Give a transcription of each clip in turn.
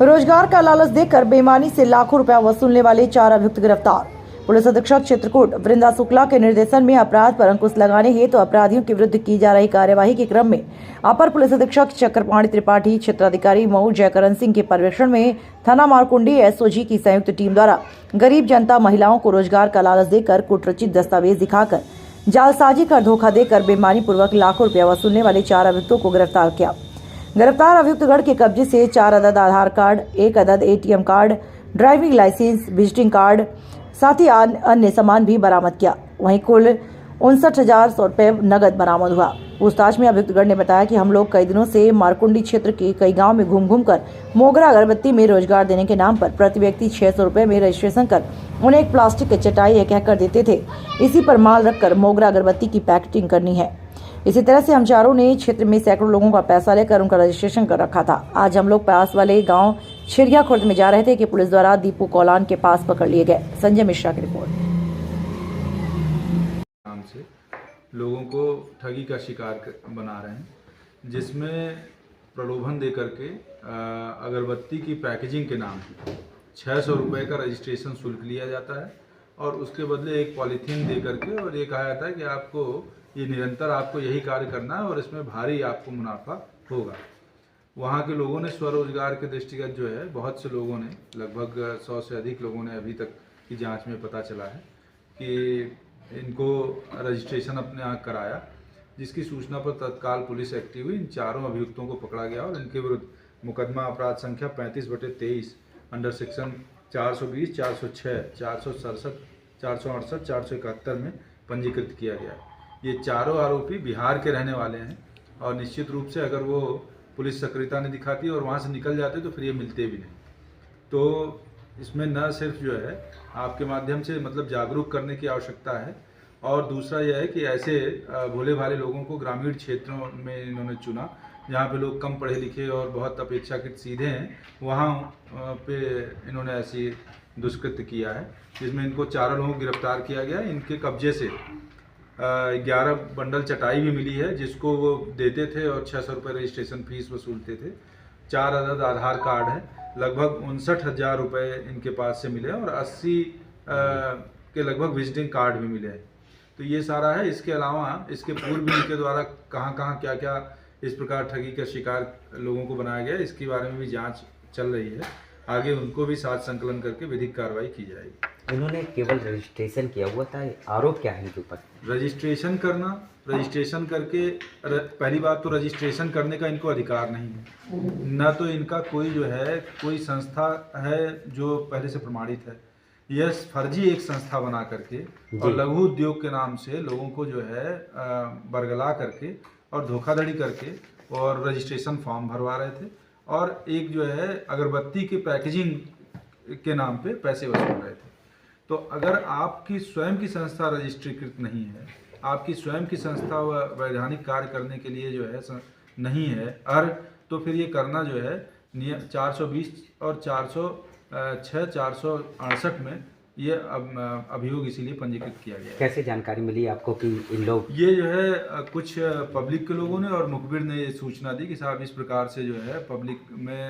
रोजगार का लालच देकर बेईमानी से लाखों रुपया वसूलने वाले 4 अभियुक्त गिरफ्तार। पुलिस अधीक्षक चित्रकूट वृंदा शुक्ला के निर्देशन में अपराध पर अंकुश लगाने हेतु अपराधियों के विरुद्ध की जा रही कार्यवाही के क्रम में अपर पुलिस अधीक्षक चक्रपाणी त्रिपाठी, क्षेत्राधिकारी मऊ जयकरण सिंह के पर्यवेक्षण में थाना मारकुंडी एसओजी की संयुक्त टीम द्वारा गरीब जनता महिलाओं को रोजगार का लालच देकर कुटरचित दस्तावेज दिखाकर जालसाजी कर धोखा देकर बेईमानी पूर्वक लाखों रुपया वसूलने वाले 4 अभियुक्तों को गिरफ्तार किया। गिरफ्तार अभियुक्तगण के कब्जे से 4 अदद आधार कार्ड, 1 अदद ATM card, driving licence, visiting card, साथ ही अन्य सामान भी बरामद किया। वहीं कुल 59,100 रुपये नगद बरामद हुआ। पूछताछ में अभियुक्तगण ने बताया कि हम लोग कई दिनों से मारकुंडी क्षेत्र के कई गांव में घूम कर मोगरा अगरबत्ती में रोजगार देने के नाम पर प्रति व्यक्ति 600 रुपये में रजिस्ट्रेशन कर उन्हें एक प्लास्टिक के चटाई यह कहकर देते थे इसी पर माल रखकर मोगरा अगरबत्ती की पैकेटिंग करनी है। इसी तरह से हम चारों ने क्षेत्र में सैकड़ों लोगों का पैसा लेकर उनका रजिस्ट्रेशन कर रखा था। आज हम लोग पास वाले गांव छिरिया खुर्द में जा रहे थे कि पुलिस द्वारा दीपू कौलान के पास पकड़ लिए गए। संजय मिश्रा की रिपोर्ट। नाम से लोगों को ठगी का शिकार बना रहे हैं, जिसमें प्रलोभन दे करके अगरबत्ती की पैकेजिंग के नाम पे 600 रुपये का रजिस्ट्रेशन शुल्क लिया जाता है और उसके बदले एक पॉलीथीन दे करके और ये कहा जाता है कि आपको ये निरंतर आपको यही कार्य करना है और इसमें भारी आपको मुनाफा होगा। वहाँ के लोगों ने स्वरोजगार के दृष्टिगत जो है बहुत से लोगों ने लगभग 100 से अधिक लोगों ने अभी तक की जांच में पता चला है कि इनको रजिस्ट्रेशन अपने यहाँ कराया, जिसकी सूचना पर तत्काल पुलिस एक्टिव हुई। इन चारों अभियुक्तों को पकड़ा गया और इनके विरुद्ध मुकदमा अपराध संख्या 35/23 अंडर सेक्शन 420, 406, 467, 468, 471 में पंजीकृत किया गया। ये चारों आरोपी बिहार के रहने वाले हैं और निश्चित रूप से अगर वो पुलिस सक्रियता नहीं दिखाती और वहाँ से निकल जाते तो फिर ये मिलते भी नहीं। तो इसमें न सिर्फ जो है आपके माध्यम से मतलब जागरूक करने की आवश्यकता है और दूसरा यह है कि ऐसे भोले भाले लोगों को ग्रामीण क्षेत्रों में इन्होंने चुना जहाँ पे लोग कम पढ़े लिखे और बहुत अपेक्षाकृत सीधे हैं, वहाँ पे इन्होंने ऐसी दुष्कृत्य किया है, जिसमें इनको 4 लोगों को गिरफ्तार किया गया। इनके कब्जे से 11 बंडल चटाई भी मिली है जिसको वो देते थे और 600 रुपये रजिस्ट्रेशन फीस वसूलते थे। 4 अदद आधार कार्ड है, लगभग 59,000 रुपये इनके पास से मिले और 80 के लगभग विजिटिंग कार्ड भी मिले हैं। तो ये सारा है। इसके अलावा इसके पूर्व भी इनके द्वारा कहाँ क्या क्या इस प्रकार ठगी का शिकार लोगों को बनाया गया, इसके बारे में भी जाँच चल रही है। आगे उनको भी साथ संकलन करके विधिक कार्रवाई की जाएगी। इन्होंने केवल रजिस्ट्रेशन किया हुआ था, आरोप क्या है इनके ऊपर? रजिस्ट्रेशन करना, रजिस्ट्रेशन करके पहली बात तो रजिस्ट्रेशन करने का इनको अधिकार नहीं है, न तो इनका कोई जो है कोई संस्था है जो पहले से प्रमाणित है। यह फर्जी एक संस्था बना करके और लघु उद्योग के नाम से लोगों को जो है बरगला करके और धोखाधड़ी करके और रजिस्ट्रेशन फॉर्म भरवा रहे थे और एक जो है अगरबत्ती की पैकेजिंग के नाम पे पैसे वसूल रहे थे। तो अगर आपकी स्वयं की संस्था रजिस्ट्रीकृत नहीं है, आपकी स्वयं की संस्था वैधानिक कार्य करने के लिए जो है नहीं है तो फिर ये करना जो है 420 और 406, 468 में ये अभियोग इसीलिए पंजीकृत किया गया है। कैसे जानकारी मिली आपको कि इन लोग ये जो है कुछ पब्लिक के लोगों ने और मुखबिर ने ये सूचना दी कि साहब इस प्रकार से जो है पब्लिक में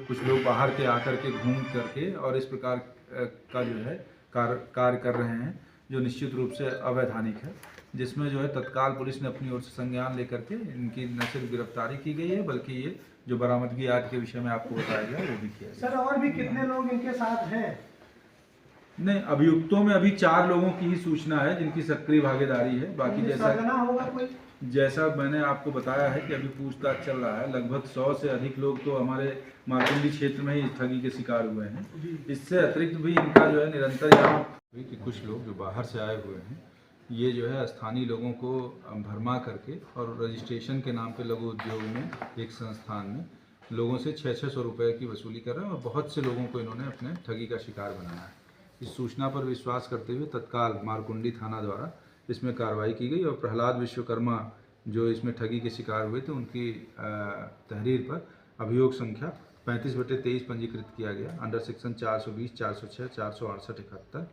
कुछ लोग बाहर के आकर के घूम करके और इस प्रकार का जो है कार्य कर रहे हैं जो निश्चित रूप से अवैधानिक है, जिसमें जो है तत्काल पुलिस ने अपनी ओर से संज्ञान लेकर के इनकी न सिर्फ गिरफ्तारी की गई है बल्कि ये जो बरामदगी आज के विषय में आपको बताया गया वो भी किया गया। सर और भी कितने लोग इनके साथ हैं? नहीं, अभियुक्तों में अभी 4 लोगों की ही सूचना है जिनकी सक्रिय भागीदारी है। बाकी जैसा मैंने आपको बताया है कि अभी पूछताछ चल रहा है। लगभग 100 से अधिक लोग तो हमारे मारकुंडी क्षेत्र में ही ठगी के शिकार हुए हैं। इससे अतिरिक्त भी इनका जो है निरंतर यहाँ कि कुछ लोग जो बाहर से आए हुए हैं ये जो है स्थानीय लोगों को भरमा करके और रजिस्ट्रेशन के नाम पे लघु उद्योग में एक संस्थान में लोगों से 600 रुपये की वसूली कर रहे हैं और बहुत से लोगों को इन्होंने अपने ठगी का शिकार बनाया है। इस सूचना पर विश्वास करते हुए तत्काल मारकुंडी थाना द्वारा इसमें कार्रवाई की गई और प्रहलाद विश्वकर्मा जो इसमें ठगी के शिकार हुए थे उनकी तहरीर पर अभियोग संख्या 35/23 पंजीकृत किया गया अंडर सेक्शन 420, 406, 468, 71।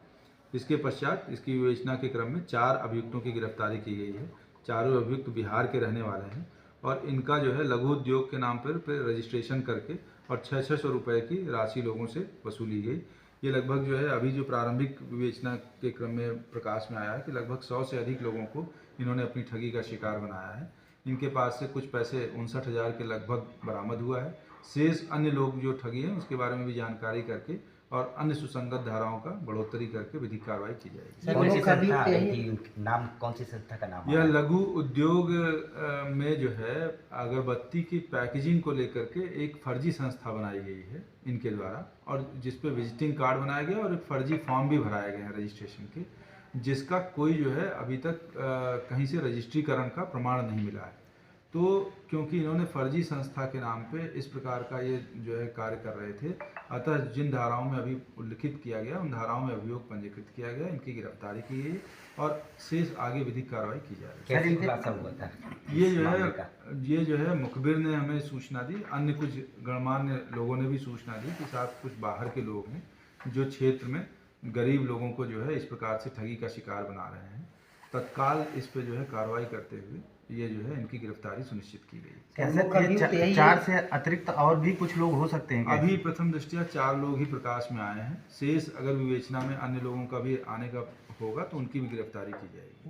इसके पश्चात इसकी विवेचना के क्रम में 4 अभियुक्तों की गिरफ्तारी की गई है। चारों अभियुक्त बिहार के रहने वाले हैं और इनका जो है लघु उद्योग के नाम पर रजिस्ट्रेशन करके और 600 रुपये की राशि लोगों से वसूली गई। ये लगभग जो है अभी जो प्रारंभिक विवेचना के क्रम में प्रकाश में आया है कि लगभग 100 से अधिक लोगों को इन्होंने अपनी ठगी का शिकार बनाया है। इनके पास से कुछ पैसे 59,000 के लगभग बरामद हुआ है। शेष अन्य लोग जो ठगी हैं उसके बारे में भी जानकारी करके और अन्य सुसंगत धाराओं का बढ़ोतरी करके विधिक कार्रवाई की जाएगी। कौन सी संस्था है नाम, कौन सी संस्था का नाम? यह लघु उद्योग में जो है अगरबत्ती की पैकेजिंग को लेकर के एक फर्जी संस्था बनाई गई है इनके द्वारा, और जिस पे विजिटिंग कार्ड बनाया गया और एक फर्जी फॉर्म भी भराए गए हैं रजिस्ट्रेशन के, जिसका कोई जो है अभी तक कहीं से रजिस्ट्रीकरण का प्रमाण नहीं मिला है। तो क्योंकि इन्होंने फर्जी संस्था के नाम पे इस प्रकार का ये जो है कार्य कर रहे थे, अतः जिन धाराओं में अभी उल्लिखित किया गया उन धाराओं में अभियोग पंजीकृत किया गया, इनकी गिरफ्तारी की गई और शेष आगे विधिक कार्रवाई की जा रही है। कैसे खुलासा हुआ था? ये जो है मुखबिर ने हमें सूचना दी, अन्य कुछ गणमान्य लोगों ने भी सूचना दी कि साथ कुछ बाहर के लोग हैं जो क्षेत्र में गरीब लोगों को जो है इस प्रकार से ठगी का शिकार बना रहे हैं। तत्काल इस पे जो है कार्रवाई करते हुए ये जो है इनकी गिरफ्तारी सुनिश्चित की गई। कैसे 4 से अतिरिक्त और भी कुछ लोग हो सकते हैं? अभी प्रथम दृष्टया 4 लोग ही प्रकाश में आए हैं। शेष अगर विवेचना में अन्य लोगों का भी आने का होगा तो उनकी भी गिरफ्तारी की जाएगी।